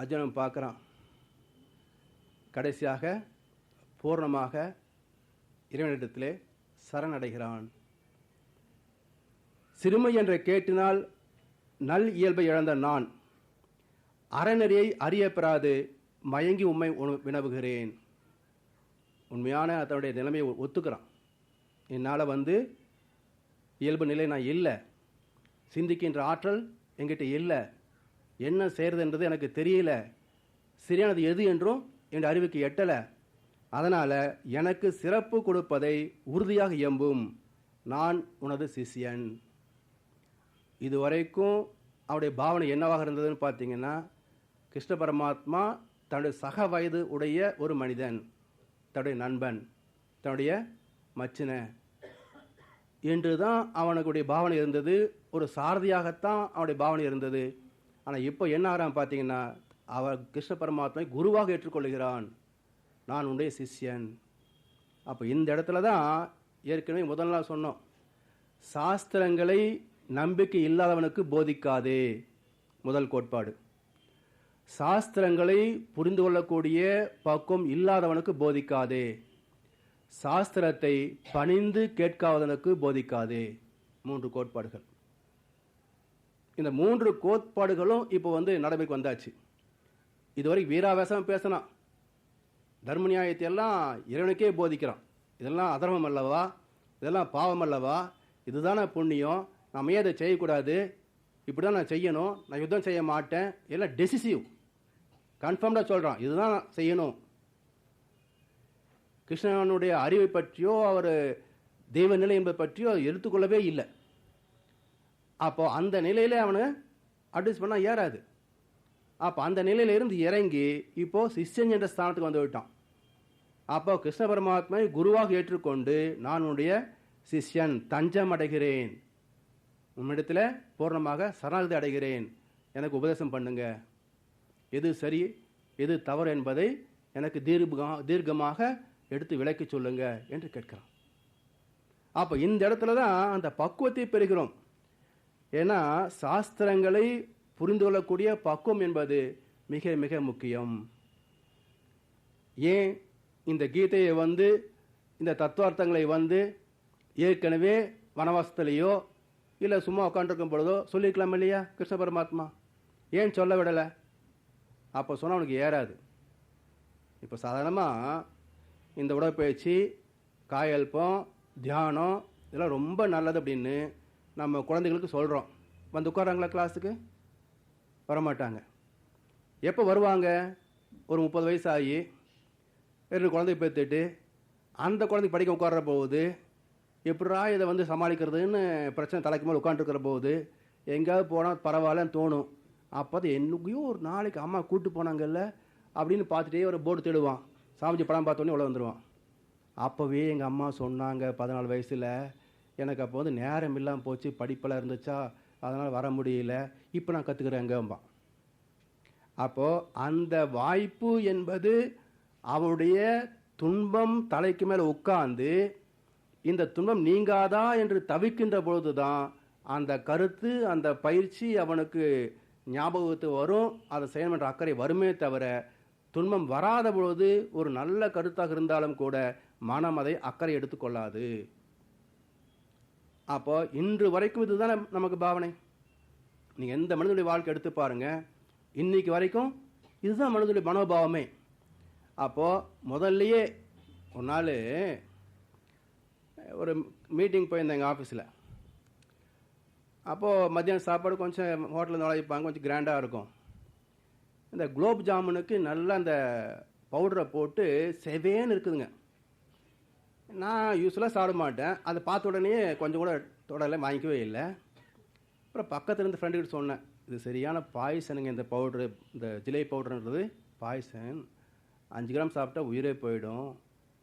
அர்ஜுனன் பார்க்குறான். கடைசியாக பூர்ணமாக இறைவனிடத்திலே சரணடைகிறான். சிறுமை என்ற கேட்டினால் நல் இயல்பை இழந்த நான் அறநெறியை அறிய பெறாது மயங்கி உம்மை வினவுகிறேன். உண்மையான அதனுடைய நிலைமையை ஒத்துக்கிறான். என்னால் இயல்பு நிலை நான் இல்லை, சிந்திக்கின்ற ஆற்றல் என்கிட்ட இல்லை, என்ன செய்கிறதுன்றது எனக்கு தெரியல, சரியானது எது என்றும் என் அறிவுக்கு எட்டலை. அதனால் எனக்கு சிறப்பு கொடுப்பதை உறுதியாக எம்பும் நான் உனது சிஷ்யன். இதுவரைக்கும் அவருடைய பாவனை என்னவாக இருந்ததுன்னு பார்த்தீங்கன்னா, கிருஷ்ண பரமாத்மா தன்னுடைய சக வயது உடைய ஒரு மனிதன், தன்னுடைய நண்பன், தன்னுடைய மச்சின என்று தான் அவனுடைய பாவனை இருந்தது. ஒரு சாரதியாகத்தான் அவனுடைய பாவனை இருந்தது. ஆனால் இப்போ என்ன ஆகிறான் பார்த்தீங்கன்னா, அவர் கிருஷ்ண பரமாத்மை குருவாக ஏற்றுக்கொள்கிறான். நான் உன்னுடைய சிஷ்யன். அப்போ இந்த இடத்துல தான் ஏற்கனவே முதல் நாள் சொன்னோம், சாஸ்திரங்களை நம்பிக்கை இல்லாதவனுக்கு போதிக்காதே. முதல் கோட்பாடு, சாஸ்திரங்களை புரிந்து கொள்ளக்கூடிய பக்குவம் இல்லாதவனுக்கு போதிக்காதே, சாஸ்திரத்தை பணிந்து கேட்காதவனுக்கு போதிக்காதே. 3 கோட்பாடுகள். இந்த 3 கோட்பாடுகளும் இப்போ நடைமுறைக்கு வந்தாச்சு. இதுவரை வீராவேசம் பேசினான், தர்ம நியாயத்தை எல்லாம் இறைவனுக்கே போதிக்கிறான். இதெல்லாம் அதர்மம் அல்லவா, இதெல்லாம் பாவம் அல்லவா, இதுதானே புண்ணியம், நம்ம ஏன் அதை செய்யக்கூடாது, இப்படி தான் நான் செய்யணும், நான் யுத்தம் செய்ய மாட்டேன், எல்லாம் டெசிசிவ் கன்ஃபார்ம்டாக சொல்கிறான், இதுதான் செய்யணும். கிருஷ்ணனுடைய அறிவை பற்றியோ அவர் தெய்வ நிலை என்பதை பற்றியோ எடுத்துக்கொள்ளவே இல்லை. அப்போ அந்த நிலையில் அவனை அட்வைஸ் பண்ணால் ஏறாது. அப்போ அந்த நிலையிலிருந்து இறங்கி இப்போது சிஷ்யன் என்ற ஸ்தானத்துக்கு வந்து விட்டான். அப்போ கிருஷ்ண பரமாத்மை குருவாக ஏற்றுக்கொண்டு நான் உன்னுடைய சிஷ்யன், தஞ்சம் அடைகிறேன், உன்னிடத்தில் பூர்ணமாக சரணாகதி அடைகிறேன், எனக்கு உபதேசம் பண்ணுங்க, எது சரி எது தவறு என்பதை எனக்கு தீர்க்கமாக எடுத்து விளக்கி சொல்லுங்க என்று கேட்கிறான். அப்போ இந்த இடத்துல தான் அந்த பக்குவத்தை பெறுகிறோம். ஏன்னா சாஸ்திரங்களை புரிந்து கொள்ளக்கூடிய பக்குவம் என்பது மிக மிக முக்கியம். ஏன் இந்த கீதையை இந்த தத்துவார்த்தங்களை ஏற்கனவே வனவாசத்திலேயோ இல்லை சும்மா உட்காந்துருக்கும் பொழுதோ சொல்லியிருக்கலாம் இல்லையா கிருஷ்ண பரமாத்மா? ஏன் சொல்ல விடலை? அப்போ சொன்னால் அவனுக்கு ஏறாது. இப்போ சாதாரணமாக இந்த உடற்பயிற்சி, காயல்பம், தியானம் இதெல்லாம் ரொம்ப நல்லது அப்படின்னு நம்ம குழந்தைகளுக்கு சொல்கிறோம். உட்காராங்களா கிளாஸுக்கு? வரமாட்டாங்க. எப்போ வருவாங்க? ஒரு 30 வயசு ஆகி 2 குழந்தைய பெற்றுட்டு அந்த குழந்தைக்கு படிக்க உட்கார்ற போகுது, எப்படா இதை சமாளிக்கிறதுன்னு பிரச்சனை தலைக்கு மேலே உட்காந்துருக்கிற போகுது எங்கேயாவது போனால் பரவாயில்லன்னு தோணும். அப்போ அது என்னையோ ஒரு நாளைக்கு அம்மா கூப்பிட்டு போனாங்கல்ல அப்படின்னு பார்த்துட்டே ஒரு போர்டு தேடுவான். சாமிஜி படம் பார்த்தோன்னே உள்ள வந்துடுவான். அப்போவே எங்கள் அம்மா சொன்னாங்க 14 வயசில், எனக்கு அப்போ நேரம் இல்லாமல் போச்சு, படிப்பெல்லாம் இருந்துச்சா, அதனால் வர முடியல, இப்போ நான் கற்றுக்கிறேங்கம்பான். அப்போது அந்த வாய்ப்பு என்பது அவனுடைய துன்பம் தலைக்கு மேலே உட்கார்ந்து இந்த துன்பம் நீங்காதா என்று தவிக்கின்ற பொழுது தான் அந்த கருத்து, அந்த பயிற்சி அவனுக்கு ஞாபகத்து வரும், அதை செய்யணுன்ற அக்கறை வருமே தவிர, துன்பம் வராத பொழுது ஒரு நல்ல கருத்தாக இருந்தாலும் கூட மனம் அதை அக்கறை எடுத்துக்கொள்ளாது. அப்போ இன்று வரைக்கும் இதுதான் நமக்கு பாவனை. நீங்கள் எந்த மனிதனுடைய வாழ்க்கை எடுத்து பாருங்க, இன்னைக்கு வரைக்கும் இதுதான் மனிதனுடைய மனோபாவமே. அப்போது முதல்லையே ஒரு நாள் ஒரு மீட்டிங் போயிருந்தேன் எங்கள் ஆஃபீஸில். அப்போது மத்தியானம் சாப்பாடு கொஞ்சம் ஹோட்டலில் நுழைப்பாங்க, கொஞ்சம் கிராண்டாக இருக்கும். இந்த குலோப் ஜாமுனுக்கு நல்லா அந்த பவுடரை போட்டு செவேன்னு இருக்குதுங்க. நான் யூஸ்வலாக சாப்பிட மாட்டேன், அதை பார்த்த உடனே கொஞ்சம் கூட தொடரில் வாங்கிக்கவே இல்லை. அப்புறம் பக்கத்தில் இருந்து ஃப்ரெண்டுக்கிட்ட சொன்னேன், இது சரியான பாய்சனுங்க, இந்த பவுட்ரு, இந்த ஜிலேபி பவுடருன்றது பாய்சன், 5 கிராம் சாப்பிட்டா உயிரே போயிடும்,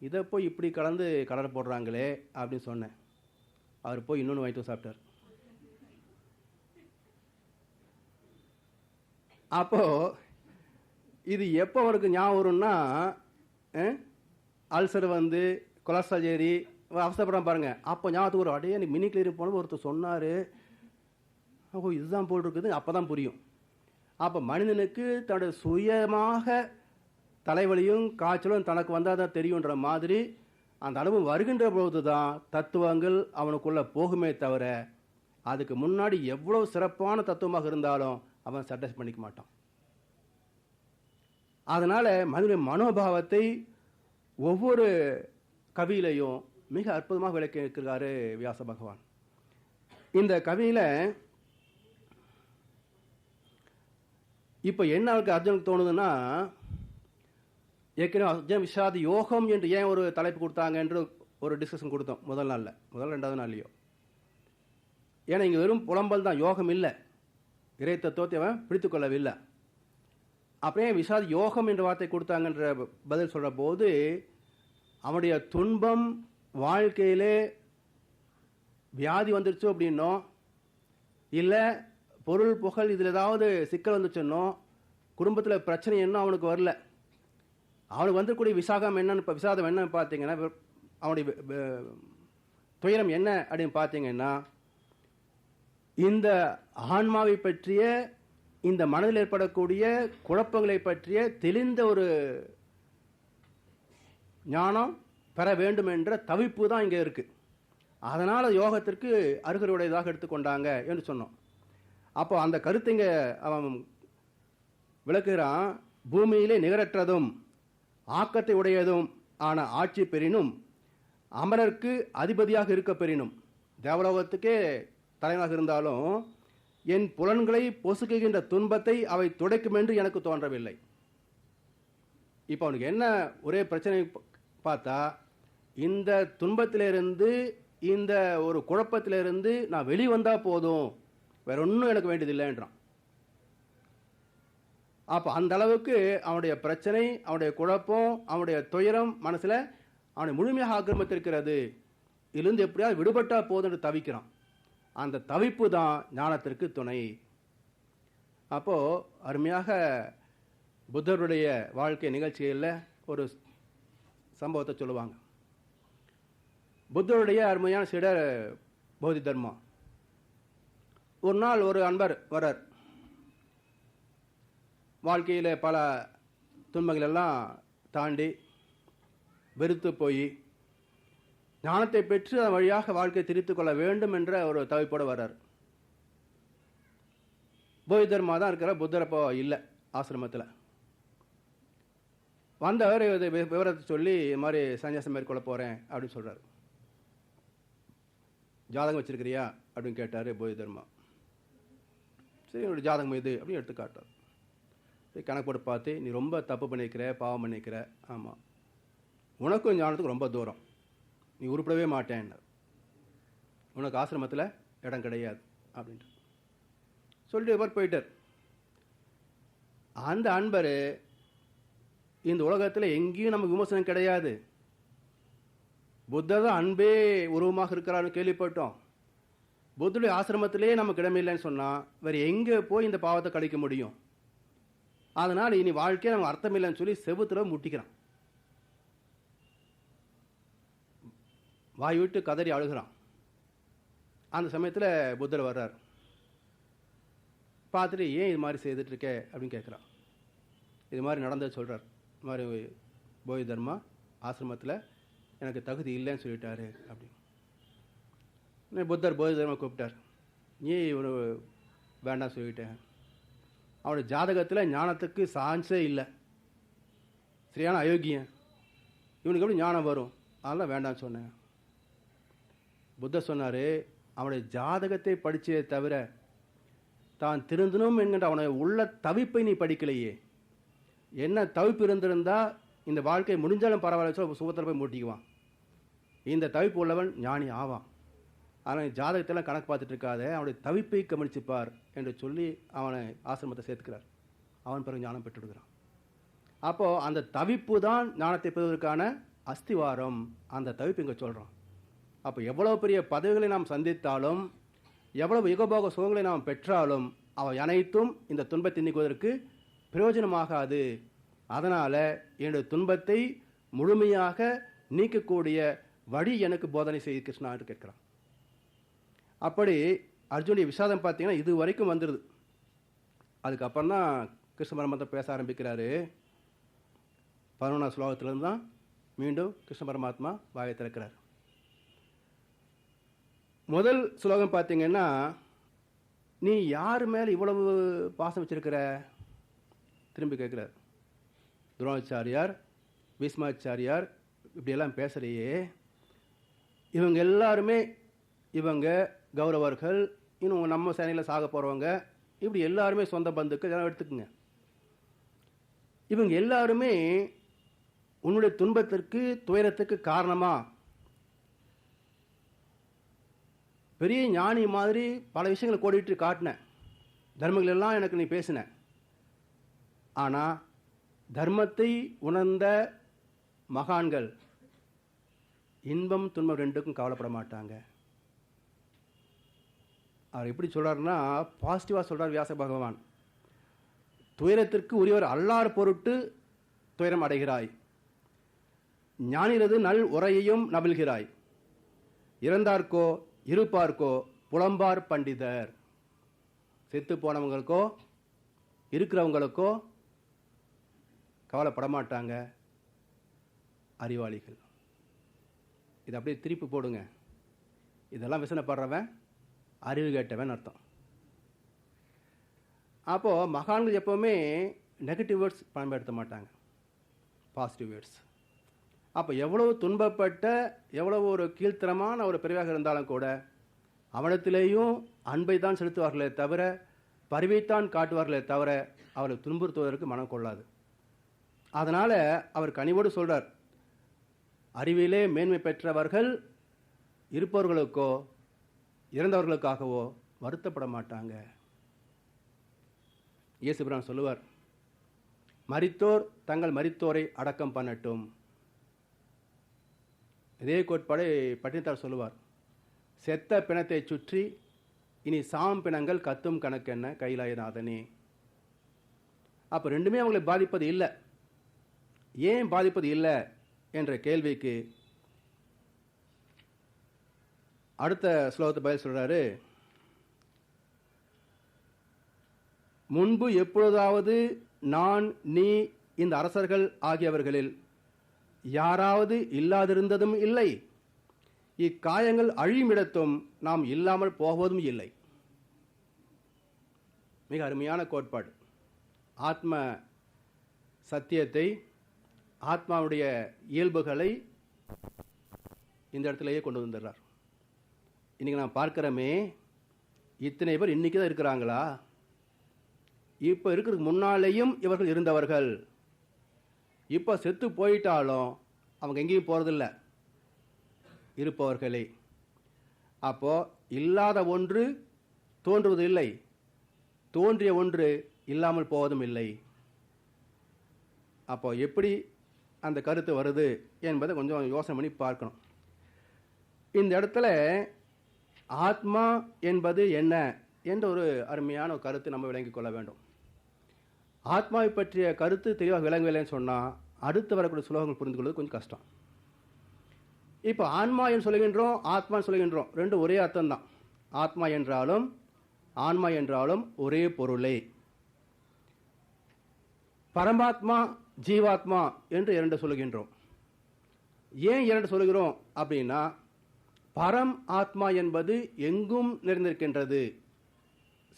இதை போய் இப்படி கலந்து கலர் போடுறாங்களே அப்படின்னு சொன்னேன். அவர் போய் இன்னொன்று வாங்கிட்டு சாப்பிட்டார். அப்போது இது எப்போ அவருக்கு ஞாபகம் வரும்னா, அல்சர் கொலஸ்ட்ரால் ஏறி அவசரப்படாமல் பாருங்கள், அப்போ ஞாபகத்துக்கு ஒரு அடையே எனக்கு மினி கிளினிக் போனது ஒருத்தர் சொன்னார், ஓ இதுதான் போல் இருக்குது, அப்போ தான் புரியும். அப்போ மனிதனுக்கு தன்னுடைய சுயமாக தலைவலியும் காய்ச்சலும் தனக்கு வந்தால் தான் தெரியுன்ற மாதிரி அந்த அனுபவம் வருகின்ற பொழுது தான் தத்துவங்கள் அவனுக்குள்ளே போகுமே தவிர அதுக்கு முன்னாடி எவ்வளோ சிறப்பான தத்துவமாக இருந்தாலும் அவன் சட்டஸ் பண்ணிக்க மாட்டான். அதனால் மனிதனுடைய மனோபாவத்தை ஒவ்வொரு கவியிலையும் மிக அற்புதமாக விளக்கி இருக்கிறாரு வியாச பகவான். இந்த கவியில் இப்போ என்ன அவருக்கு அர்ஜுனுக்கு தோணுதுன்னா, ஏற்கனவே அர்ஜுன் விஷாத யோகம் என்று ஏன் ஒரு தலைப்பு கொடுத்தாங்க என்று ஒரு டிஸ்கஷன் கொடுத்தோம் முதல் நாளில், ரெண்டாவது நாள்லையோ. ஏன்னா இங்கே வெறும் புலம்பல் தான், யோகம் இல்லை, இறை தத்துவத்தை அவன் பிடித்து கொள்ளவில்லை. அப்படியே விஷாத யோகம் என்ற வார்த்தை கொடுத்தாங்கன்ற பதில் சொல்கிற போது அவனுடைய துன்பம் வாழ்க்கையிலே வியாதி வந்துருச்சு அப்படின்னோ இல்லை பொருள் புகழ் இதில் ஏதாவது சிக்கல் வந்துச்சுன்னோ குடும்பத்தில் பிரச்சனை என்ன அவனுக்கு வரல. அவனுக்கு வந்துக்கூடிய விஷாதம் என்னன்னு பார்த்தீங்கன்னா, அவனுடைய துயரம் என்ன அப்படின்னு பார்த்தீங்கன்னா, இந்த ஆன்மாவை பற்றிய இந்த மனதில் ஏற்படக்கூடிய குழப்பங்களை பற்றிய தெளிந்த ஒரு ஞானம் பெற வேண்டும் என்ற தவிப்பு தான் இங்கே இருக்குது. அதனால் யோகத்திற்கு அருகருடையதாக எடுத்துக்கொண்டாங்க என்று சொன்னோம். அப்போ அந்த கருத்தை இங்கே அவன் விளக்குகிறான். பூமியிலே நிகரற்றதும் ஆக்கத்தை உடையதும் ஆன ஆட்சி பெறினும் அமரருக்கு அதிபதியாக இருக்க பெறினும், தேவலோகத்துக்கே தலைவனாக இருந்தாலும் என் புலன்களை பொசுக்குகின்ற துன்பத்தை அவை துடைக்கும் என்று எனக்கு தோன்றவில்லை. இப்போ அவனுக்கு என்ன ஒரே பிரச்சனை பார்த்தா, இந்த துன்பத்திலிருந்து இந்த ஒரு குழப்பத்திலிருந்து நான் வெளிவந்தால் போதும், வேற ஒன்றும் எனக்கு வேண்டியதில்லைன்றான். அப்போ அந்த அளவுக்கு அவனுடைய பிரச்சனை, அவனுடைய குழப்பம், அவனுடைய துயரம் மனசில் அவனை முழுமையாக ஆக்கிரமித்திருக்கிறது. இதிலிருந்து எப்படியாவது விடுபட்டா போதும் என்று தவிக்கிறான். அந்த தவிப்பு தான் ஞானத்திற்கு துணை. அப்போது அருமையாக புத்தருடைய வாழ்க்கை நிகழ்ச்சிகளில் ஒரு சம்பவத்தை சொல்லுவாங்க. புத்தருடைய அருமையான சீடர் போதி தர்மா. ஒரு நாள் ஒரு அன்பர் வரார். வாழ்க்கையில் பல துன்பங்கள் எல்லாம் தாண்டி வெறுத்து போய் ஞானத்தை பெற்று அதன் வழியாக வாழ்க்கையை திரித்து கொள்ள வேண்டும் என்ற ஒரு தவிப்போடு வர்றார். போதி தர்மா தான் இருக்கிற, புத்தர் அப்போ இல்லை ஆசிரமத்தில். வந்தவர் விவரத்தை சொல்லி இது மாதிரி சன்னியாசம் மேற்கொள்ள போகிறேன் அப்படின்னு சொல்கிறார். ஜாதகம் வச்சிருக்கிறியா அப்படின்னு கேட்டார் போதி தர்மா. சரி, என்னோடய ஜாதகம் இது அப்படின்னு எடுத்து காட்டார். சரி, கணக்கு போட்டு பார்த்து, நீ ரொம்ப தப்பு பண்ணியிருக்கிற, பாவம் பண்ணியிருக்கிற, ஆமாம், உனக்கும் ஞானத்துக்கு ரொம்ப தூரம், நீ உருப்படவே மாட்டேன்னார். உனக்கு ஆசிரமத்தில் இடம் கிடையாது அப்படின்ட்டு சொல்லிட்டு இவர் போயிட்டார். அந்த அன்பர், இந்த உலகத்தில் எங்கேயும் நமக்கு விமர்சனம் கிடையாது, புத்தர் தான் அன்பே உருவமாக இருக்கிறான்னு கேள்விப்பட்டோம், புத்தருடைய ஆசிரமத்திலே நமக்கு இடமில்லைன்னு சொன்னால் வேறு எங்கே போய் இந்த பாவத்தை கழிக்க முடியும், அதனால் இனி வாழ்க்கையை நமக்கு அர்த்தம் இல்லைன்னு சொல்லி செவுத்துல முட்டிக்கிறான். வாய் விட்டு கதறி அழுகிறான். அந்த சமயத்தில் புத்தர் வர்றார். பார்த்துட்டு, ஏன் இது மாதிரி செய்துட்ருக்க அப்படின்னு கேட்குறான். இது மாதிரி நடந்தது சொல்கிறார். இது மாதிரி போதி தர்மா ஆசிரமத்தில் எனக்கு தகுதி இல்லைன்னு சொல்லிட்டாரு அப்படின்னு. புத்தர் போதி தர்மா கூப்பிட்டார். ஏன் இவனு வேண்டாம் சொல்லிட்டேன், அவனுடைய ஜாதகத்தில் ஞானத்துக்கு சான்ஸே இல்லை, சரியான அயோக்கியன், இவனுக்கு எப்படி ஞானம் வரும், அதெல்லாம் வேண்டாம்னு சொன்னேன். புத்தர் சொன்னார், அவனுடைய ஜாதகத்தை படித்தே தவிர தான் திருந்தணும் என்கின்ற அவனுடைய உள்ள தவிப்பை நீ படிக்கலையே. என்ன தவிப்பு இருந்திருந்தால் இந்த வாழ்க்கை முடிஞ்சாலும் பரவாயில்ல சொல்லி சுகத்தில் போய் மூட்டிக்குவான். இந்த தவிப்பு உள்ளவன் ஞானி ஆவான். ஆனால் ஜாதகத்தெல்லாம் கணக்கு பார்த்துட்டு இருக்காத, அவனுடைய தவிப்பை கவனிச்சுப்பார் என்று சொல்லி அவனை ஆசிரமத்தை சேர்த்துக்கிறார். அவன் பிறகு ஞானம் பெற்றுடுகிறான். அப்போது அந்த தவிப்பு தான் ஞானத்தை பெறுவதற்கான அஸ்திவாரம். அந்த தவிப்பு இங்கே சொல்கிறோம். அப்போ எவ்வளோ பெரிய பதவிகளை நாம் சந்தித்தாலும், எவ்வளவு யுகபோக சுகங்களை நாம் பெற்றாலும், அவை அனைத்தும் இந்த துன்பத்தை நீக்குவதற்கு பிரயோஜனமாகாது. அதனால் என்னுடைய துன்பத்தை முழுமையாக நீக்கக்கூடிய வழி எனக்கு போதனை செய்து கிருஷ்ணா என்று கேட்கிறான். அப்படி அர்ஜுனுடைய விஷாதம் பார்த்தீங்கன்னா இது வரைக்கும் வந்துடுது. அதுக்கப்புறம் தான் கிருஷ்ண பரமாத்மா பேச ஆரம்பிக்கிறாரு. 11ஆம் ஸ்லோகத்திலிருந்து தான் மீண்டும் கிருஷ்ண பரமாத்மா வாயை திறக்கிறார். முதல் ஸ்லோகம் பார்த்தீங்கன்னா, நீ யார் மேலே இவ்வளவு பாசம் வச்சிருக்கிற திரும்பி கேட்குறார். துரோணாச்சாரியார், பீஷ்மாச்சாரியார் இப்படியெல்லாம் பேசுகிறையே, இவங்க எல்லாருமே இவங்க கௌரவர்கள், இன்னும் நம்ம சேனையில் சாக போகிறவங்க, இப்படி எல்லாருமே சொந்த பந்துக்கள், இதெல்லாம் எடுத்துக்குங்க. இவங்க எல்லாருமே உன்னுடைய துன்பத்திற்கு துயரத்துக்கு காரணமா? பெரிய ஞானி மாதிரி பல விஷயங்களை கோடிட்டு காட்டின, தர்மங்கள் எல்லாம் எனக்கு நீ பேசின. ஆனால் தர்மத்தை உணர்ந்த மகான்கள் இன்பம் துன்பம் ரெண்டுக்கும் கவலைப்பட மாட்டாங்க. அவர் எப்படி சொல்கிறாருன்னா, பாசிட்டிவாக சொல்கிறார் வியாச பகவான். துயரத்திற்கு உரியவர் அல்லார் பொருட்டு துயரம் அடைகிறாய், ஞானிரது நல் உரையையும் நபில்கிறாய், இறந்தார்க்கோ இருப்பார்க்கோ புலம்பார் பண்டிதர். செத்து போனவங்களுக்கோ இருக்கிறவங்களுக்கோ கவலைப்பட மாட்டாங்க அறிவாளிகள். இதை அப்படியே திருப்பி போடுங்க. இதெல்லாம் விசனப்படுறவன் அறிவு கேட்டவன் அர்த்தம். அப்போது மகான்கள் எப்போவுமே நெகட்டிவ் வேர்ட்ஸ் பயன்படுத்த மாட்டாங்க, பாசிட்டிவ் வேர்ட்ஸ். அப்போ எவ்வளவு துன்பப்பட்ட எவ்வளவு ஒரு கீழ்த்தரமான ஒரு பிரிவாக இருந்தாலும் கூட அவனத்திலேயும் அன்பை தான் செலுத்துவார்களே தவிர பரிவைத்தான் காட்டுவார்களே தவிர அவரை துன்புறுத்துவதற்கு மனம் கொள்ளாது. அதனால் அவர் கனிவோடு சொல்கிறார், அறிவிலே மேன்மை பெற்றவர்கள் இருப்பவர்களுக்கோ இறந்தவர்களுக்காகவோ வருத்தப்பட மாட்டாங்க. இயேசுபிரான் சொல்லுவார், மரித்தோர் தங்கள் மரித்தோரை அடக்கம் பண்ணட்டும். இதே கோட்பாடை பட்டினத்தார் சொல்லுவார், செத்த பிணத்தை சுற்றி இனி சாம் பிணங்கள் கத்தும் கணக்கென்ன கைலாயநாதனே. அப்போ ரெண்டுமே அவங்களை பாதிப்பது இல்லை. ஏன் பாதிப்பது இல்லை என்ற கேள்விக்கு அடுத்த ஸ்லோகத்தை பதில் சொல்றாரு. முன்பு எப்பொழுதாவது நான் நீ இந்த அரசர்கள் ஆகியவர்களில் யாராவது இல்லாதிருந்ததும் இல்லை, இக்காயங்கள் அழியுமிடத்தும் நாம் இல்லாமல் போவதும் இல்லை. மிக அருமையான கோட்பாடு. ஆத்ம சத்தியத்தை, ஆத்மாவுடைய இயல்புகளை இந்த இடத்துலையே கொண்டு வந்துடுறார். இன்றைக்கி நான் பார்க்குறோமே, இத்தனை பேர் இன்றைக்கி தான் இருக்கிறாங்களா? இப்போ இருக்கிறதுக்கு முன்னாலேயும் இவர்கள் இருந்தவர்கள். இப்போ செத்து போயிட்டாலும் அவங்க எங்கேயும் போகிறதில்ல, இருப்பவர்களே. அப்போது இல்லாத ஒன்று தோன்றுவது இல்லை, தோன்றிய ஒன்று இல்லாமல் போவதும் இல்லை. அப்போ எப்படி அந்த கருத்து வருது என்பதை கொஞ்சம் யோசனை பண்ணி பார்க்கணும். இந்த இடத்துல ஆத்மா என்பது என்ன என்ற ஒரு அருமையான ஒரு கருத்து நம்ம விளங்கிக் கொள்ள வேண்டும். ஆத்மாவை பற்றிய கருத்து தெளிவாக விளங்கவில்லைன்னு சொன்னால் அடுத்து வரக்கூடிய சுலோகங்கள் புரிந்து கொள்வது கொஞ்சம் கஷ்டம். இப்போ ஆன்மா என்று சொல்லுகின்றோம், ஆத்மான்னு சொல்லுகின்றோம், ரெண்டும் ஒரே அர்த்தம் தான். ஆத்மா என்றாலும் ஆன்மா என்றாலும் ஒரே பொருளே. பரமாத்மா ஜீவாத்மா என்று இரண்டு சொல்லுகின்றோம். ஏன் இரண்டு சொல்லுகிறோம் அப்படின்னா, பரம் ஆத்மா என்பது எங்கும் நிறைந்திருக்கின்றது,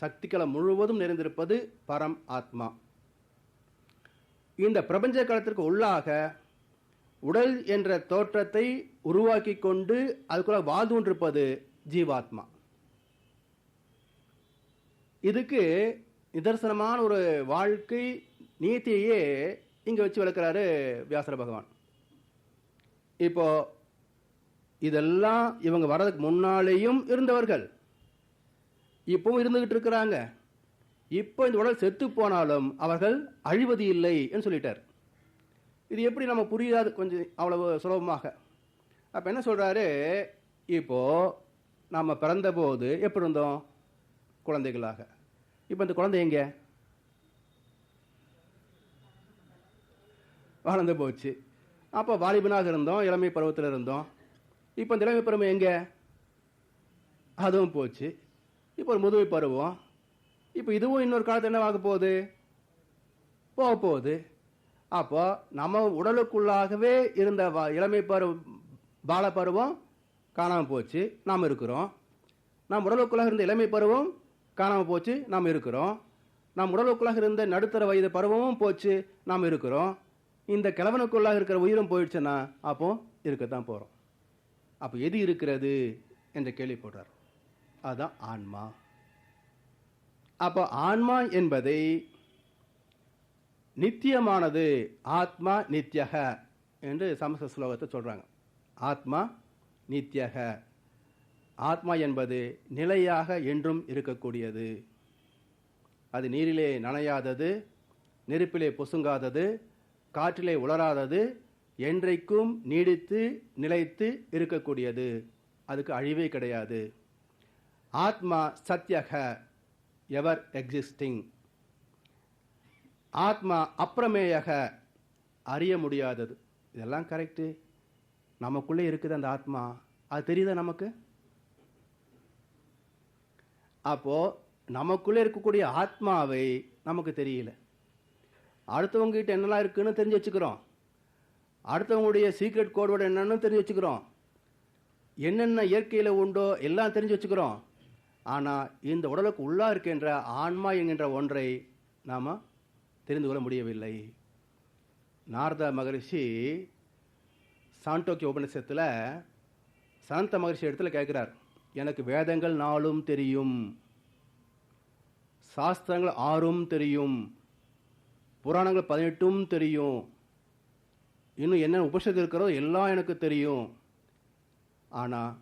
சக்திகளை முழுவதும் நிறைந்திருப்பது பரம் ஆத்மா. இந்த பிரபஞ்ச காலத்திற்கு உள்ளாக உடல் என்ற தோற்றத்தை உருவாக்கி கொண்டு அதுக்குள்ள வாழ்ந்து கொண்டிருப்பது ஜீவாத்மா. இதுக்கு நிதர்சனமான ஒரு வாழ்க்கை நீதியையே இங்கே வச்சு விளக்குறாரு வியாசர பகவான். இப்போ இதெல்லாம் இவங்க வர்றதுக்கு முன்னாலேயும் இருந்தவர்கள், இப்பவும் இருந்துகிட்டு இருக்கிறாங்க. இப்போ இந்த உடல் செத்து போனாலும் அவர்கள் அழிவது இல்லை என்று சொல்லிட்டார். இது எப்படி நம்ம புரியாது கொஞ்சம் அவ்வளவு சுலபமாக. அப்போ என்ன சொல்கிறாரு, இப்போது நாம் பிறந்தபோது எப்படி இருந்தோம்? குழந்தைகளாக. இப்போ இந்த குழந்தை எங்கே? வளர்ந்து போச்சு. அப்போ வாலிபனாக இருந்தோம், இளமை பருவத்தில் இருந்தோம். இப்போ இந்த இளமை பருவம் எங்கே? அதுவும் போச்சு. இப்போ ஒரு முதுமை பருவம், இப்போ இதுவும் இன்னொரு காலத்தில் என்னவாக போகுது? போக போகுது. அப்போ நம்ம உடலுக்குள்ளாகவே இருந்த இளமை பருவம், பால பருவம் காணாமல் போச்சு, நாம் இருக்கிறோம். நம் உடலுக்குள்ளாக இருந்த இளமை பருவம் காணாமல் போச்சு, நாம் இருக்கிறோம். நம் உடலுக்குள்ளாக இருந்த நடுத்தர வயது பருவமும் போச்சு, நாம் இருக்கிறோம். இந்த கிழவனுக்குள்ளாக இருக்கிற உயிரும் போயிடுச்சுன்னா அப்போ இருக்கத்தான் போகிறோம். அப்போ எது இருக்கிறது என்ற கேள்வி போடுறார். அதுதான் ஆன்மா. அப்போ ஆன்மா என்பதை நித்தியமானது, ஆத்மா நித்யக என்று சமஸ்கிருத ஸ்லோகத்தை சொல்றாங்க. ஆத்மா நித்யக, ஆத்மா என்பது நிலையாக என்றும் இருக்கக்கூடியது. அது நீரிலே நனையாதது, நெருப்பிலே பொசுங்காதது, காற்றிலே உலராதது, என்றைக்கும் நீடித்து நிலைத்து இருக்கக்கூடியது. அதுக்கு அழிவே கிடையாது. ஆத்மா சத்யக, எவர் எக்ஸிஸ்டிங். ஆத்மா அப்பிரமேயக, அறிய முடியாதது. இதெல்லாம் கரெக்டு. நமக்குள்ளே இருக்குது அந்த ஆத்மா, அது தெரியுதா நமக்கு? அப்போ நமக்குள்ளே இருக்கக்கூடிய ஆத்மாவை நமக்கு தெரியல. அடுத்தவங்க கிட்ட என்னெல்லாம் இருக்குன்னு தெரிஞ்சு வச்சுக்கிறோம். அடுத்தவங்களுடைய சீக்ரெட் கோடோட என்னன்னு தெரிஞ்சு வச்சுக்கிறோம். என்னென்ன இயற்கையில் உண்டோ எல்லாம் தெரிஞ்சு வச்சுக்கிறோம். ஆனால் இந்த உடலுக்கு உள்ளா இருக்கின்ற ஆன்மா என்கின்ற ஒன்றை நாம் தெரிந்து கொள்ள முடியவில்லை. நாரத மகரிஷி சாண்டோக்கிய உபநிஷத்தில் சனந்த மகரிஷி இடத்துல கேட்குறார், எனக்கு வேதங்கள் 4 தெரியும், சாஸ்திரங்கள் 6 தெரியும், புராணங்கள் 18 தெரியும், இன்னும் என்ன உபனிஷத்து இருக்கிறதோ எல்லாம் எனக்கு தெரியும். ஆனால்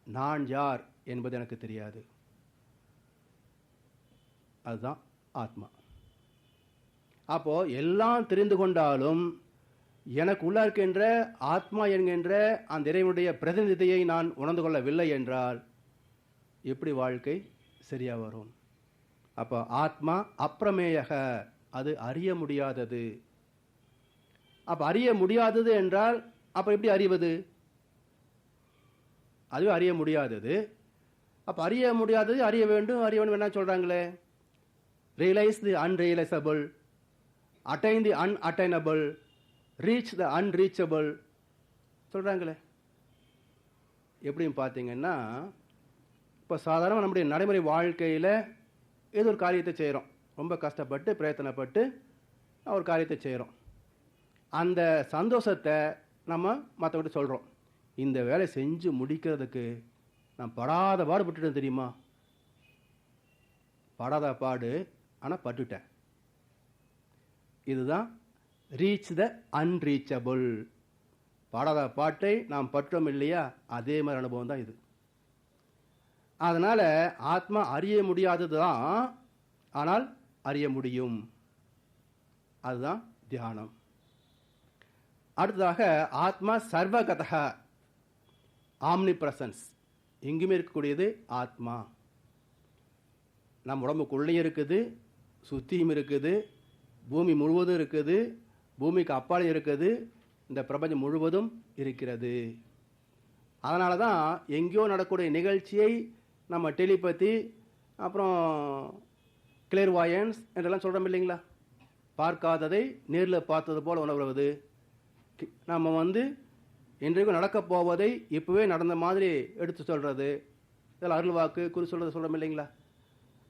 நான் யார் என்பது எனக்கு தெரியாது. அதுதான் ஆத்மா. அப்போ எல்லாம் தெரிந்து கொண்டாலும் எனக்கு உள்ள இருக்கின்ற ஆத்மா என்கின்ற அந்த இறைவனுடைய பிரதிநிதியை நான் உணர்ந்து கொள்ளவில்லை என்றால் எப்படி வாழ்க்கை சரியா வரும்? அப்போ ஆத்மா அப்பிரமேயக, அது அறிய முடியாதது. அப்ப அறிய முடியாதது என்றால் அப்ப எப்படி அறிவது? அதுவே அறிய முடியாதது. அப்ப அறிய முடியாதது அறிய வேண்டும், அறிய வேண்டும் என்ன சொல்றாங்களே? Realise the unrealisable, attain the unattainable, reach the unreachable சொல்றாங்களே. எப்படின்னு பார்த்தீங்கன்னா, இப்போ சாதாரண நம்முடைய நடைமுறை வாழ்க்கையில் ஏதோ ஒரு காரியத்தை செய்கிறோம், ரொம்ப கஷ்டப்பட்டு பிரயத்தனப்பட்டு ஒரு காரியத்தை செய்கிறோம். அந்த சந்தோஷத்தை நம்ம மற்றவங்கிட்ட சொல்கிறோம். இந்த வேலை செஞ்சு முடிக்கிறதுக்கு நான் படாத பாடுபட்டுட்டேன் தெரியுமா? படாத பாடு, ஆனால் பட்டுட்டேன். இதுதான் ரீச் த அன்ரீச்சபிள். பாடாத பாட்டை நாம் பற்றோம் இல்லையா, அதே மாதிரி அனுபவம் தான் இது. அதனால் ஆத்மா அறிய முடியாதது தான், ஆனால் அறிய முடியும். அதுதான் தியானம். அடுத்ததாக ஆத்மா சர்வகதக, ஆம்னி பிரசன்ஸ், எங்குமே இருக்கக்கூடியது ஆத்மா. நம் உடம்புக்குள்ளே இருக்குது, சுத்தியும் இருக்குது, பூமி முழுவதும் இருக்குது, பூமிக்கு அப்பாலே இருக்குது, இந்த பிரபஞ்சம் முழுவதும் இருக்கிறது. அதனால தான் எங்கேயோ நடக்கக்கூடிய நிகழ்ச்சியை நம்ம டெலிபதி, அப்புறம் கிளியர்வாயன்ஸ் என்றெல்லாம் சொல்கிறோம் இல்லைங்களா? பார்க்காததை நேரில் பார்த்தது போல் உணர்வது. நம்ம இன்றைக்கும் நடக்கப் போவதை இப்போவே நடந்த மாதிரி எடுத்து சொல்கிறது, இதில் அருள் வாக்கு குறி சொல்கிறது சொல்கிறோம் இல்லைங்களா?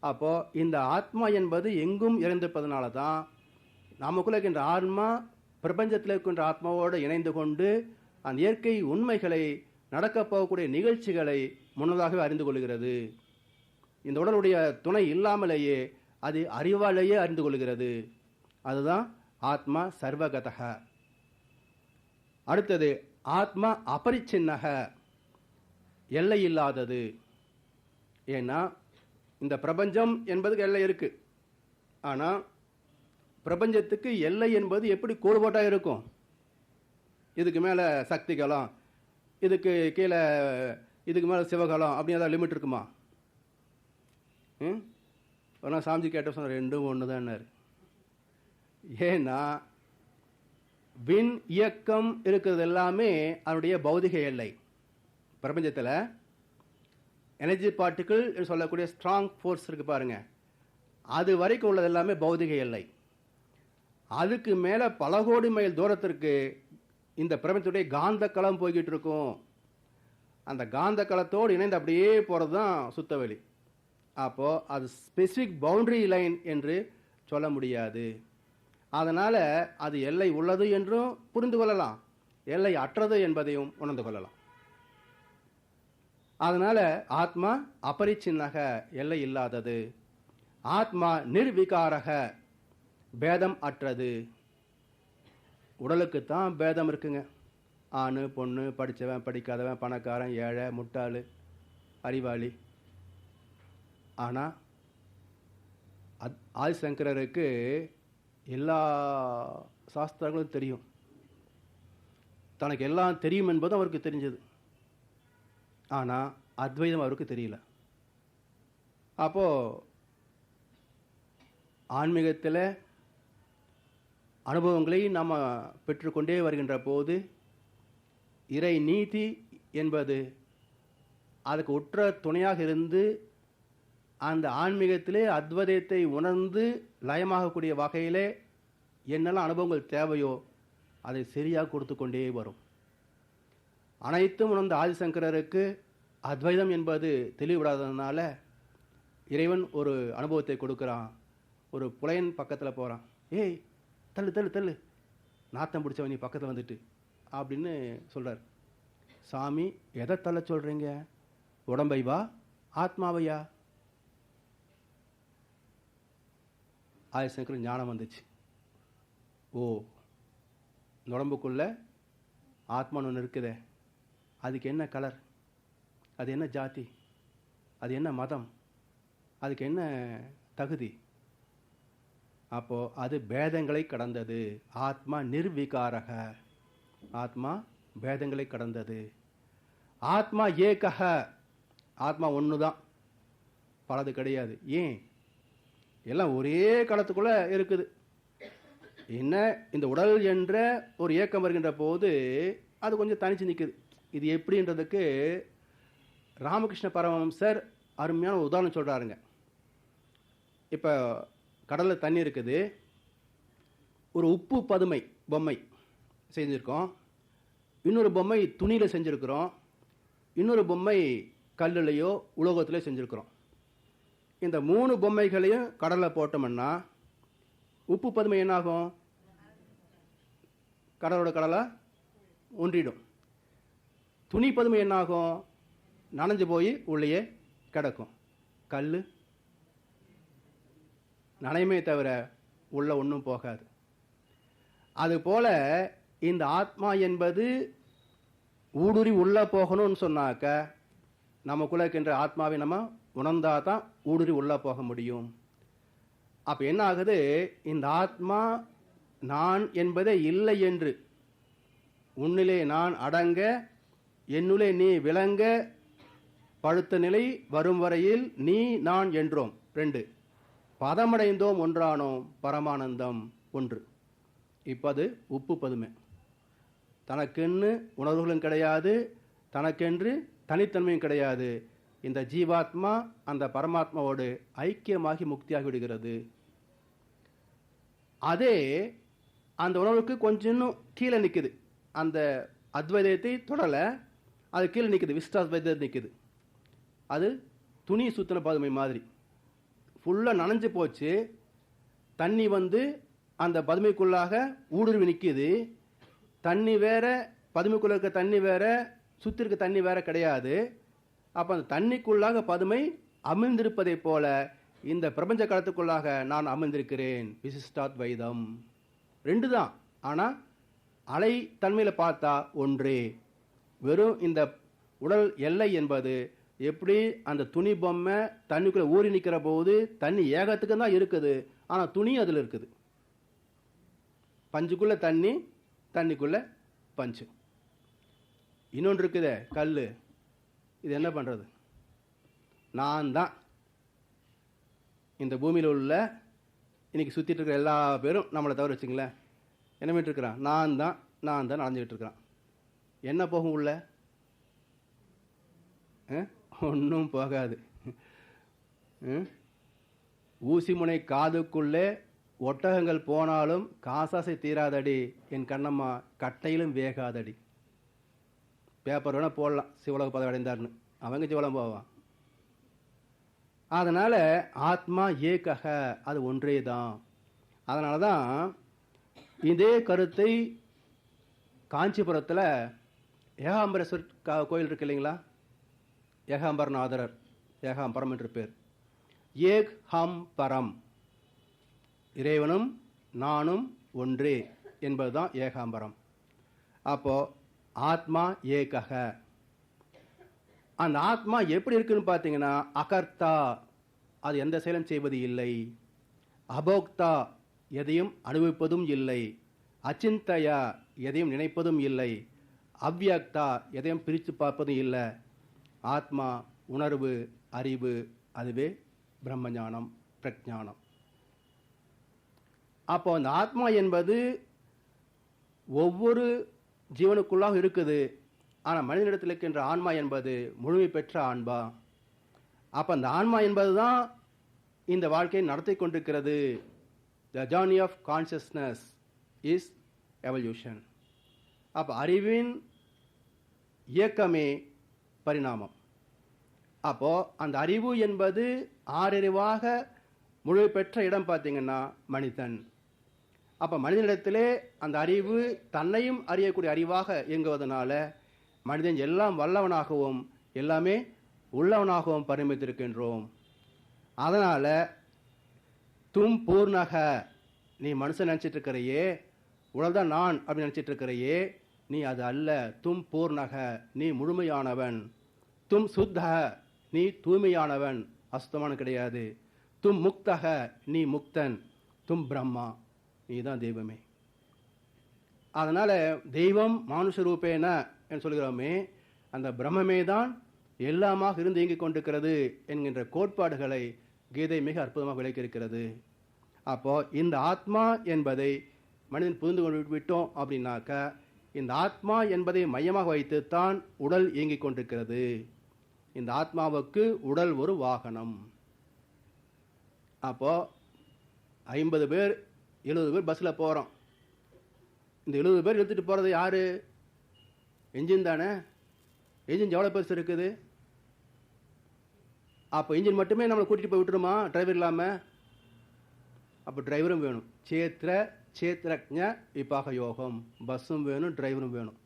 அப்போது இந்த ஆத்மா என்பது எங்கும் இறைந்திருப்பதனால தான் நமக்குள்ளே இருக்கின்ற ஆன்மா பிரபஞ்சத்தில் இருக்கின்ற ஆத்மாவோடு இணைந்து கொண்டு அந்த இயற்கை உண்மைகளை, நடக்கப் போகக்கூடிய நிகழ்ச்சிகளை முன்னதாகவே அறிந்து கொள்கிறது. இந்த உடலுடைய துணை இல்லாமலேயே அது அறிவாலேயே அறிந்து கொள்கிறது. அதுதான் ஆத்மா சர்வகதக. அடுத்தது ஆத்மா அபரிச்சின்னக, எல்லை இல்லாதது. ஏன்னா இந்த பிரபஞ்சம் என்பதுக்கு எல்லை இருக்கு. ஆனால் பிரபஞ்சத்துக்கு எல்லை என்பது எப்படி கோடுபாட்டாக இருக்கும்? இதுக்கு மேலே சக்திகலம், இதுக்கு கீழே இதுக்கு மேலே சிவகலம் அப்படின்னு ஏதாவது லிமிட் இருக்குமா? ஒரு சாமிஜி கேட்ட சொன்ன ரெண்டும் ஒன்று தான். ஏன்னா விண் இயக்கம் இருக்கிறது எல்லாமே அதனுடைய பௌதிக எல்லை. பிரபஞ்சத்தில் எனர்ஜி பார்ட்டிக்கிள் சொல்லக்கூடிய ஸ்ட்ராங் ஃபோர்ஸ் இருக்கு பாருங்க, அது வரைக்கும் உள்ளது எல்லாமே பௌதிக எல்லை. அதுக்கு மேலே பல கோடி மைல் தூரத்திற்கு இந்த பிரபஞ்சத்துடைய காந்த களம் போய்கிட்டு இருக்கும். அந்த காந்த களத்தோடு இணைந்து அப்படியே போகிறது தான் சுத்தவெளி. அப்போது அது ஸ்பெசிஃபிக் பவுண்டரி லைன் என்று சொல்ல முடியாது. அதனால் அது எல்லை உள்ளது என்றும் புரிந்து கொள்ளலாம், எல்லை அற்றது என்பதையும் உணர்ந்து கொள்ளலாம். அதனால் ஆத்மா அபரிச்சின்னக, எல்லை இல்லாதது. ஆத்மா நிர்விகாரக, பேதம் அற்றது. உடலுக்குத்தான் பேதம் இருக்குங்க. ஆண் பொண்ணு, படித்தவன் படிக்காதவன், பணக்காரன் ஏழை, முட்டாள், அறிவாளி. ஆனால் ஆதிசங்கரருக்கு எல்லா சாஸ்திரங்களும் தெரியும். தனக்கு எல்லாம் தெரியும் என்பதும் அவருக்கு தெரிஞ்சது. ஆனால் அத்வைதம் அவருக்கு தெரியல. அப்போது ஆன்மீகத்தில் அனுபவங்களை நாம் பெற்றுக்கொண்டே வருகின்ற போது இறை நீதி என்பது அதுக்கு உற்ற துணையாக இருந்து அந்த ஆன்மீகத்திலே அத்வைதத்தை உணர்ந்து லயமாகக்கூடிய வகையிலே என்னெல்லாம் அனுபவங்கள் தேவையோ அதை சரியாக கொடுத்து கொண்டே வரும். அனைத்தும் உணர்ந்த ஆதிசங்கரருக்கு அத்வைதம் என்பது தெளிவுவிடாததுனால இறைவன் ஒரு அனுபவத்தை கொடுக்குறான். ஒரு புலையன் பக்கத்தில் போகிறான். ஏய், தள்ளு தள்ளு தள்ளு, நாத்தம் பிடிச்சவன் நீ பக்கத்தில் வந்துட்டு அப்படின்னு சொல்கிறார். சாமி, எதை தள்ள சொல்கிறீங்க? உடம்பை வா, ஆத்மாவையா? ஆதிசங்கர் ஞானம் வந்துச்சு. ஓ, இந்த உடம்புக்குள்ளே ஆத்மான்னு ஒன்று இருக்குதே, அதுக்கு என்ன கலர், அது என்ன ஜாதி, அது என்ன மதம், அதுக்கு என்ன தகுதி? அப்போது அது பேதங்களை கடந்தது. ஆத்மா நிர்விகாரக, ஆத்மா பேதங்களை கடந்தது. ஆத்மா ஏகக, ஆத்மா ஒன்று தான், பலது கிடையாது. ஏன்? எல்லாம் ஒரே களத்துக்குள்ளே இருக்குது. என்ன, இந்த உடல் என்ற ஒரு இயக்கம் வருகின்ற போது அது கொஞ்சம் தனிச்சு நிற்குது. இது எப்படின்றதுக்கு ராமகிருஷ்ண பரமஹம்சர் அருமையான ஒரு உதாரணம் சொல்கிறாருங்க. இப்போ கடலில் தண்ணி இருக்குது, ஒரு உப்பு பதுமை பொம்மை செஞ்சுருக்கோம், இன்னொரு பொம்மை துணியில் செஞ்சுருக்கிறோம், இன்னொரு பொம்மை கல்லுலையோ உலோகத்திலையோ செஞ்சுருக்கிறோம். இந்த 3 பொம்மைகளையும் கடலில் போட்டோம்னா உப்பு பதுமை என்னாகும்? கடலோட கடலாக ஒன்றிடும். துணி பதுமை என்னாகும்? நனைஞ்சு போய் உள்ளேயே கிடக்கும். கல் நனையுமே தவிர உள்ள ஒன்றும் போகாது. அதுபோல் இந்த ஆத்மா என்பது ஊடுருவி உள்ளே போகணும்னு சொன்னாக்க நமக்குள்ளே இருக்கின்ற ஆத்மாவை நம்ம உணர்ந்தால் தான் ஊடுருவி உள்ளே போக முடியும். அப்போ என்ன ஆகுது? இந்த ஆத்மா நான் என்பதே இல்லை என்று உன்னிலே நான் அடங்க, என்னுள்ளே நீ விளங்க, பழுத்த நிலை வரும் வரையில் நீ நான் என்றோம். 2 பதமடைந்தோம், ஒன்றானோம், பரமானந்தம் ஒன்று. இப்போ அது உப்பு பதுமை. தனக்கென்று உணர்வுகளும் கிடையாது, தனக்கென்று தனித்தன்மையும் கிடையாது. இந்த ஜீவாத்மா அந்த பரமாத்மாவோடு ஐக்கியமாகி முக்தியாகி விடுகிறது. அதே அந்த உணர்வுக்கு கொஞ்சம் இன்னும் கீழே நிற்குது. அந்த அத்வைதத்தை தொடலை, அது கீழே நிற்குது, விசிஷ்டாத்வைதம் நிற்குது. அது துணி சுத்தின பதுமை மாதிரி ஃபுல்லாக நனைஞ்சு போச்சு. தண்ணி வந்து அந்த பதுமைக்குள்ளாக ஊடுருவி நிற்கிது. தண்ணி வேற, பதுமைக்குள்ள இருக்க தண்ணி வேற, சுற்றி இருக்க தண்ணி வேற கிடையாது. அப்போ அந்த தண்ணிக்குள்ளாக பதுமை அமிழ்ந்திருப்பதை போல இந்த பிரபஞ்ச காலத்துக்குள்ளாக நான் அமிழ்ந்திருக்கிறேன். விசிஷ்டாத்வைதம் 2 தான், ஆனால் அலை தன்மையில் பார்த்தா ஒன்றே. வெறும் இந்த உடல் எல்லை என்பது எப்படி அந்த துணி பொம்மை தண்ணிக்குள்ளே ஊறி நிற்கிற போது தண்ணி ஏகத்துக்கு தான் இருக்குது, ஆனால் துணி அதில் இருக்குது. பஞ்சுக்குள்ளே தண்ணி, தண்ணிக்குள்ளே பஞ்சு. இன்னொன்று இருக்குதே கல், இது என்ன பண்ணுறது? நான் தான் இந்த பூமியில் உள்ள இன்னைக்கு சுற்றிட்டு இருக்கிற எல்லா பேரும் நம்மளை தவிர வச்சுங்களேன், என்ன பண்ணிட்டு இருக்கிறான்? நான் தான் நடந்துக்கிட்டு இருக்கிறான். என்ன போகும் உள்ள? ஒன்றும் போகாது. ஊசி முனை காதுக்குள்ளே ஒட்டகங்கள் போனாலும் காசாசை தீராதடி என் கண்ணம்மா கட்டையிலும் வேகாதடி. பேப்பர் வேணால் போடலாம் சிவலோக பதவி அடைந்தார்னு, அவங்க சிவலம் போவான். அதனால் ஆத்மா ஏகக, அது ஒன்றே தான். அதனால தான் இதே கருத்தை காஞ்சிபுரத்தில் ஏகாம்பரேஸ்வர் கோயில் இருக்கு இல்லைங்களா, ஏகாம்பரநாதரர், ஏகாம்பரம் என்று பேர். ஏக் ஹம் பரம், இறைவனும் நானும் ஒன்றே என்பதுதான் ஏகாம்பரம். அப்போ ஆத்மா ஏகக. அந்த ஆத்மா எப்படி இருக்குன்னு பார்த்தீங்கன்னா, அகர்த்தா, அது எந்த செயலும் செய்வது இல்லை. அபோக்தா, எதையும் அனுபவிப்பதும் இல்லை. அச்சிந்தயா, எதையும் நினைப்பதும் இல்லை. அவ்யக்தா, எதையும் பிரித்து பார்ப்பதும் இல்லை. ஆத்மா உணர்வு, அறிவு, அதுவே பிரம்மஞானம், பிரஜானம். அப்போ அந்த ஆத்மா என்பது ஒவ்வொரு ஜீவனுக்குள்ளாக இருக்குது. ஆனால் மனிதனிடத்தில் இருக்கின்ற ஆன்மா என்பது முழுமை பெற்ற ஆன்மா. அப்போ அந்த ஆன்மா என்பது தான் இந்த வாழ்க்கையை நடத்தி கொண்டிருக்கிறது. The journey of consciousness is evolution. அப்போ அறிவின் இயக்கமே பரிணாமம். அப்போது அந்த அறிவு என்பது ஆறறிவாக முழுமை பெற்ற இடம் பார்த்தீங்கன்னா மனிதன். அப்போ மனிதனிடத்திலே அந்த அறிவு தன்னையும் அறியக்கூடிய அறிவாக இயங்குவதனால மனிதன் எல்லாம் வல்லவனாகவும் எல்லாமே உள்ளவனாகவும் பரிமித்திருக்கின்றோம். அதனால் தும் பூர்ணக, நீ மனுஷன் நினச்சிட்டு இருக்கிறையே, உடல் தான் நான் அப்படின்னு நினச்சிட்டு இருக்கிறையே, நீ அது அல்ல. தும் பூர்ணக, நீ முழுமையானவன். தும் சுத்தக, நீ தூய்மையானவன், அசுத்தமான கிடையாது. தும் முக்தக, நீ முக்தன். தும் பிரம்மா, நீ தான் தெய்வமே. அதனால் தெய்வம் மானுஷ ரூபேன என்று சொல்கிறோமே, அந்த பிரம்மமே தான் எல்லாமாக இருந்து இயங்கிக் கொண்டிருக்கிறது என்கின்ற கோட்பாடுகளை கீதை மிக அற்புதமாக விளக்கியிருக்கிறது. அப்போ இந்த ஆத்மா என்பதை மனிதன் புரிந்து கொண்டு விட்டோம் அப்படின்னாக்க, இந்த ஆத்மா என்பதை மையமாக வைத்துத்தான் உடல் இயங்கிக் கொண்டிருக்கிறது. இந்த ஆத்மாவுக்கு உடல் ஒரு வாகனம். அப்போ 50 பேர் 70 பேர் பஸ்ஸில் போகிறோம். இந்த 70 பேர் எடுத்துகிட்டு போகிறது யார்? என்ஜின் தானே. என்ஜின் எவ்வளோ பெருசு இருக்குது? அப்போ இன்ஜின் மட்டுமே நம்மளை கூட்டிகிட்டு போய் விட்டுருமா டிரைவர் இல்லாமல்? அப்போ டிரைவரும் வேணும். சேத்திரஜ விபாக யோகம். பஸ்ஸும் வேணும், டிரைவரும் வேணும்.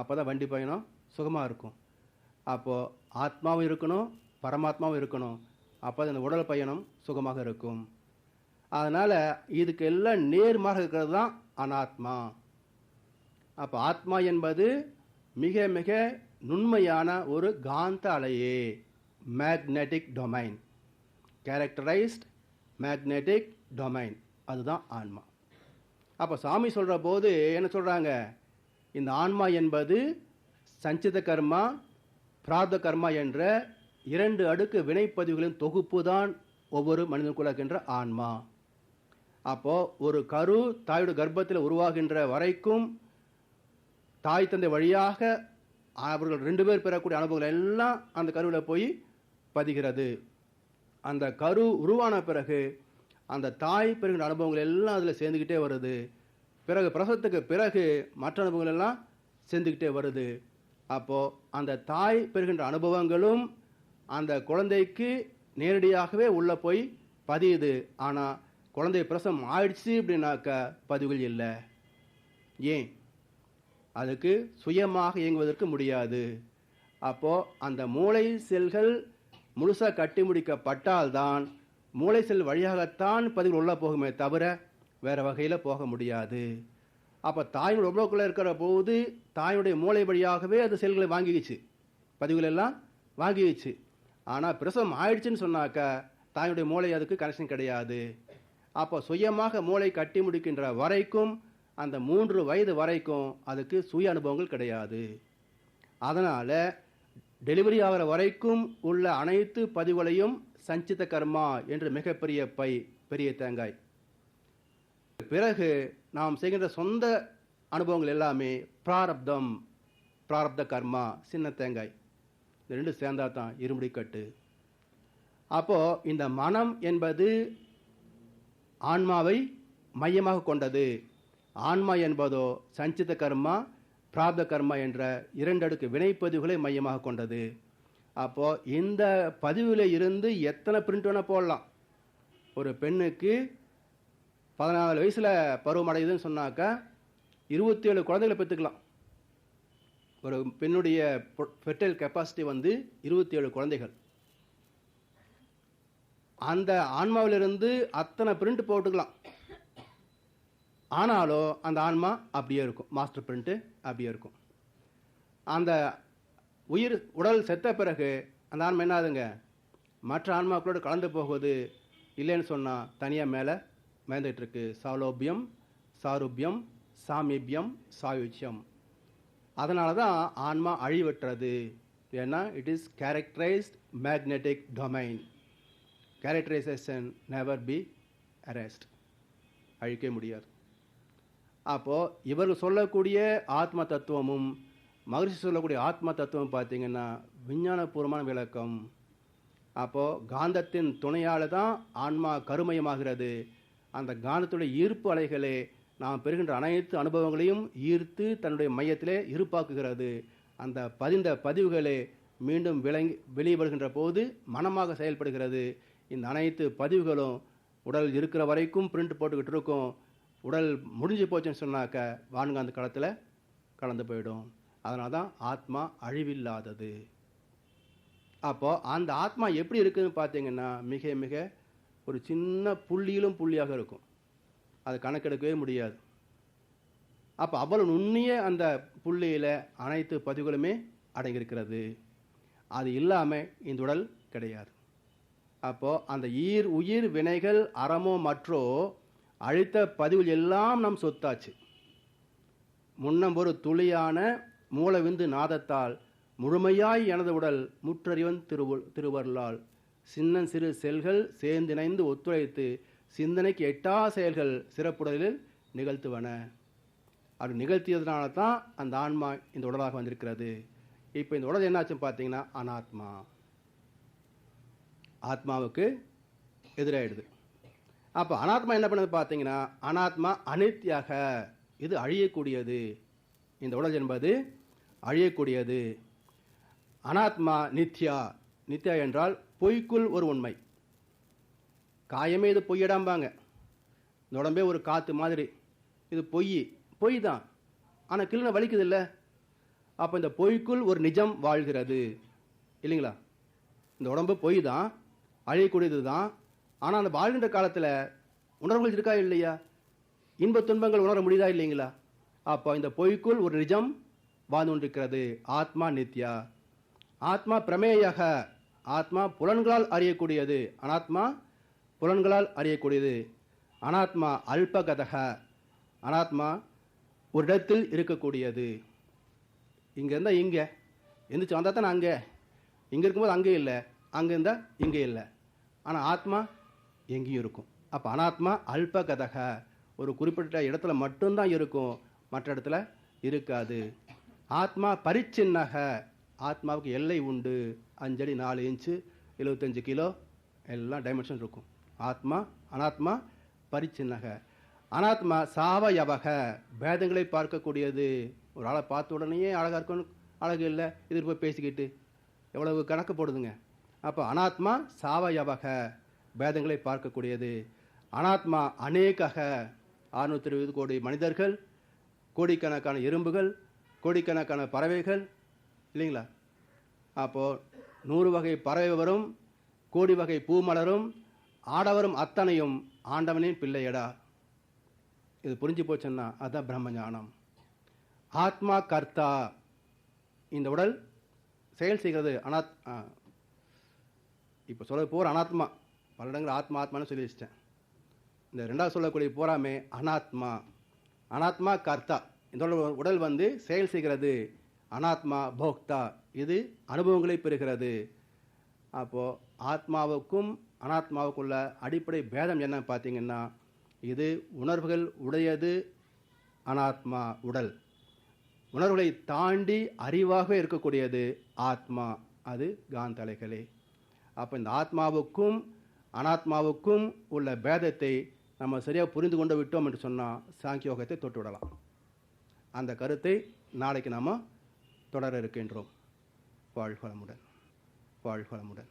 அப்போ தான் வண்டி பயணம் சுகமாக இருக்கும். அப்போது ஆத்மாவும் இருக்கணும், பரமாத்மாவும் இருக்கணும். அப்போ அந்த உடல் பயணம் சுகமாக இருக்கும். அதனால் இதுக்கு எல்லாம் நேர்மாறாக இருக்கிறது தான் அனாத்மா. அப்போ ஆத்மா என்பது மிக மிக நுண்மையான ஒரு காந்த அலையே, magnetic domain, characterised magnetic domain, அதுதான் ஆன்மா. அப்போ சாமி சொல்கிற போது என்ன சொல்கிறாங்க? இந்த ஆன்மா என்பது சஞ்சித கர்மா, பிரார்த்த கர்மா என்ற 2 அடுக்கு வினைப்பதிவுகளின் தொகுப்பு தான் ஒவ்வொரு மனிதனுக்குள்ள இருக்கின்ற ஆன்மா. அப்போது ஒரு கரு தாயோட கர்ப்பத்தில் உருவாகின்ற வரைக்கும் தாய் தந்தை வழியாக அவர்கள் 2 பேர் பெறக்கூடிய அனுபவங்கள் எல்லாம் அந்த கருவில் போய் பதிகிறது. அந்த கரு உருவான பிறகு அந்த தாய் பெறுகின்ற அனுபவங்கள் எல்லாம் அதில் சேர்ந்துக்கிட்டே வருது. பிறகு பிரசவத்துக்கு பிறகு மற்ற அனுபவங்கள் எல்லாம் சேர்ந்துக்கிட்டே வருது. அப்போது அந்த தாய் பெறுகின்ற அனுபவங்களும் அந்த குழந்தைக்கு நேரடியாகவே உள்ளே போய் பதியுது. ஆனால் குழந்தை பிரசவம் ஆயிடுச்சு அப்படின்னாக்க பதிவுகள் இல்லை. ஏன்? அதுக்கு சுயமாக இயங்குவதற்கு முடியாது. அப்போது அந்த மூளை செல்கள் முழுசாக கட்டி முடிக்கப்பட்டால்தான் மூளை செல் வழியாகத்தான் பதிவுகள் உள்ளே போகுமே தவிர வேறு வகையில் போக முடியாது. அப்போ தாயினுடைய உடம்புக்குள்ளே இருக்கிற போது தாயினுடைய மூளை வழியாகவே அது செல்களை வாங்கிடுச்சு, பதிவுகள் எல்லாம் வாங்கிடுச்சு. ஆனால் பிரசவம் ஆயிடுச்சுன்னு சொன்னாக்க தாயினுடைய மூளை அதுக்கு கனெக்ஷன் கிடையாது. அப்போ சுயமாக மூளை கட்டி முடிக்கின்ற வரைக்கும் அந்த 3 வயது வரைக்கும் அதுக்கு சுய அனுபவங்கள் கிடையாது. அதனால் டெலிவரி ஆகிற வரைக்கும் உள்ள அனைத்து பதிவுகளையும் சஞ்சித கர்மா என்று மிகப்பெரிய பை, பெரிய தேங்காய். பிறகு நாம் செய்கின்ற சொந்த அனுபவங்கள் எல்லாமே பிராரப்தம், பிராரப்த கர்மா, சின்ன தேங்காய். இந்த 2 சேர்ந்தா தான் இருமுடி கட்டு. அப்போ இந்த மனம் என்பது ஆன்மாவை மையமாக கொண்டது. ஆன்மா என்பதோ சஞ்சித கர்மா, பிராப்த கர்மா என்ற 2 அடுக்கு வினைப்பதிவுகளை மையமாக கொண்டது. அப்போ இந்த பதிவில் இருந்து எத்தனை பிரிண்ட் வேணா போடலாம். ஒரு பெண்ணுக்கு 14 வயசுல பருவம் அடையுதுன்னு சொன்னாக்கா 27 குழந்தைகளை பெற்றுக்கலாம். ஒரு பெண்ணுடைய ஃபெர்டைல் கெப்பாசிட்டி வந்து 27 குழந்தைகள். அந்த ஆன்மாவிலிருந்து அத்தனை பிரிண்ட் போட்டுக்கலாம். ஆனாலும் அந்த ஆன்மா அப்படியே இருக்கும், மாஸ்டர் பிரிண்ட் அப்படியே இருக்கும். அந்த உயிர் உடல் செத்த பிறகு அந்த ஆன்மா என்ன ஆகுதுங்க, மற்ற ஆன்மாக்களோடு கலந்து போகுது. இல்லைன்னு சொன்னால் தனியாக மேலே மேந்துட்டு இருக்கு. சாலோபியம், சாருபியம், சாமீபியம், சாயுச்சியம். அதனால தான் ஆன்மா அழிவற்றது. ஏன்னா it is characterised magnetic domain. Characterisation never be arrest, அழிக்க முடியாது. அப்போது இவர்கள் சொல்லக்கூடிய ஆத்ம தத்துவமும் மகரிஷி சொல்லக்கூடிய ஆத்ம தத்துவம் பார்த்தீங்கன்னா விஞ்ஞானபூர்வமான விளக்கம். அப்போது காந்தத்தின் துணையால் தான் ஆன்மா கருமயமாகிறது. அந்த காந்தத்துடைய ஈர்ப்பு அலைகளே நாம் பெறுகின்ற அனைத்து அனுபவங்களையும் ஈர்த்து தன்னுடைய மையத்திலே இருப்பாக்குகிறது. அந்த பதிந்த பதிவுகளே மீண்டும் வெளியே வருகின்ற போது மனமாக செயல்படுகிறது. இந்த அனைத்து பதிவுகளும் உடல் இருக்கிற வரைக்கும் பிரிண்ட் போட்டுக்கிட்டு இருக்கும். உடல் முடிஞ்சு போச்சுன்னு சொன்னாக்க வான்காந்த களத்தில் கலந்து போயிடும். அதனால தான் ஆத்மா அழிவில்லாதது. அப்போது அந்த ஆத்மா எப்படி இருக்குதுன்னு பார்த்தீங்கன்னா மிக மிக ஒரு சின்ன புள்ளியிலும் புள்ளியாக இருக்கும். அது கணக்கெடுக்கவே முடியாது. அப்போ அவ்வளவு நுண்ணிய அந்த புள்ளியில் அனைத்து பதிவுகளுமே அடங்கியிருக்கிறது. அது இல்லாமல் இந்த உடல் கிடையாது. அப்போது அந்த உயிர் வினைகள் அறமோ மற்றோ அழித்த பதிவுகள் எல்லாம் நம் சொத்தாச்சு. முன்னம் ஒரு துளியான மூலவிந்து நாதத்தால் முழுமையாய் எனது உடல் முற்றறிவன் திருவருளால் சின்ன சிறு செல்கள் சேர்ந்திணைந்து ஒத்துழைத்து சிந்தனைக்கு எட்டா செயல்கள் சிறப்புடலில் நிகழ்த்துவன. அப்படி நிகழ்த்தியதுனால தான் அந்த ஆன்மா இந்த உடலாக வந்திருக்கிறது. இப்போ இந்த உடல் என்னாச்சுன்னு பார்த்தீங்கன்னா அனாத்மா, ஆத்மாவுக்கு எதிராயிடுது. அப்போ அனாத்மா என்ன பண்ணுது பார்த்தீங்கன்னா அனாத்மா அனித்யாக, இது அழியக்கூடியது. இந்த உடல் என்பது அழியக்கூடியது. அனாத்மா நித்யா. நித்யா என்றால் பொய்க்குள் ஒரு உண்மை. காயமே இது பொய்யடாம்பாங்க. இந்த உடம்பே ஒரு காற்று மாதிரி, இது பொய் தான். ஆனால் கிள்ளுன வலிக்குது இல்லை. அப்போ இந்த பொய்க்குள் ஒரு நிஜம் வாழ்கிறது இல்லைங்களா. இந்த உடம்பு பொய் தான், அழியக்கூடியது தான். ஆனால் அந்த வாழ்கின்ற காலத்தில் உணர்வுகள் இருக்கா இல்லையா, இன்பத் துன்பங்கள் உணர முடியுதா இல்லைங்களா. அப்போ இந்த பொய்க்குள் ஒரு நிஜம் வாழ்ந்து கொண்டிருக்கிறது. ஆத்மா நித்யா. ஆத்மா பிரமேயாக, ஆத்மா புலன்களால் அறியக்கூடியது. அனாத்மா புலன்களால் அறியக்கூடியது. அனாத்மா அல்பகதக, அனாத்மா ஒரு இடத்தில் இருக்கக்கூடியது. இங்கே இருந்தால் இங்கே எந்திரிச்சு வந்தால் தான் அங்கே, இங்கே இருக்கும்போது அங்கே இல்லை, அங்கே இருந்தால் இங்கே இல்லை. ஆனால் ஆத்மா எங்கேயும் இருக்கும். அப்போ அனாத்மா அல்பகதக, ஒரு குறிப்பிட்ட இடத்துல மட்டும்தான் இருக்கும், மற்ற இடத்துல இருக்காது. ஆத்மா பரிச்சின்னக, ஆத்மாவுக்கு எல்லை உண்டு. 5 அடி 4 இன்ச்சு 75 கிலோ எல்லாம் டைமென்ஷன் இருக்கும். ஆத்மா அனாத்மா பரிச்சின்னக. அனாத்மா சாவயவக, பேதங்களை பார்க்கக்கூடியது. ஒரு ஆளை பார்த்த உடனேயே அழகாக இருக்கணும், அழகு இல்லை, இது போய் பேசிக்கிட்டு எவ்வளவு கணக்கு போடுதுங்க. அப்போ அனாத்மா சாவயவக, பேதங்களை பார்க்கக்கூடியது. அனாத்மா அநேகக, 620 கோடி மனிதர்கள், கோடிக்கணக்கான எறும்புகள், கோடிக்கணக்கான பறவைகள் இல்லைங்களா. அப்போது 100 வகை பறவை வரும், கோடி வகை பூ மலரும், ஆடவரும் அத்தனையும் ஆண்டவனின் பிள்ளையடா. இது புரிஞ்சு போச்சுன்னா அதுதான் பிரம்ம ஞானம். ஆத்மா கர்த்தா. இந்த உடல் செயல் செய்கிறது. இப்போ சொல்ல போகிற அனாத்மா, பல இடங்கள் ஆத்மா ஆத்மான்னு சொல்லி வச்சிட்டேன். இந்த 2வது சொல்லக்கூடிய போறாமே அனாத்மா. அனாத்மா கர்த்தா. இந்த உடல் வந்து செயல் செய்கிறது. அனாத்மா போக்தா, இது அனுபவங்களை பெறுகிறது. அப்போது ஆத்மாவுக்கும் அனாத்மாவுக்குள்ள அடிப்படை பேதம் என்ன பார்த்தீங்கன்னா, இது உணர்வுகள் உடையது அனாத்மா உடல். உணர்வுகளை தாண்டி அறிவாக இருக்கக்கூடியது ஆத்மா, அது காந்தலைகளே. அப்போ இந்த ஆத்மாவுக்கும் அனாத்மாவுக்கும் உள்ள பேதத்தை நம்ம சரியாக புரிந்து கொண்டு விட்டோம் என்று சொன்னால் சாங்கியோகத்தை தொட்டு விடலாம். அந்த கருத்தை நாளைக்கு நாம் தொடர இருக்கின்றோம். வாழ்க வளமுடன். வாழ்க வளமுடன்.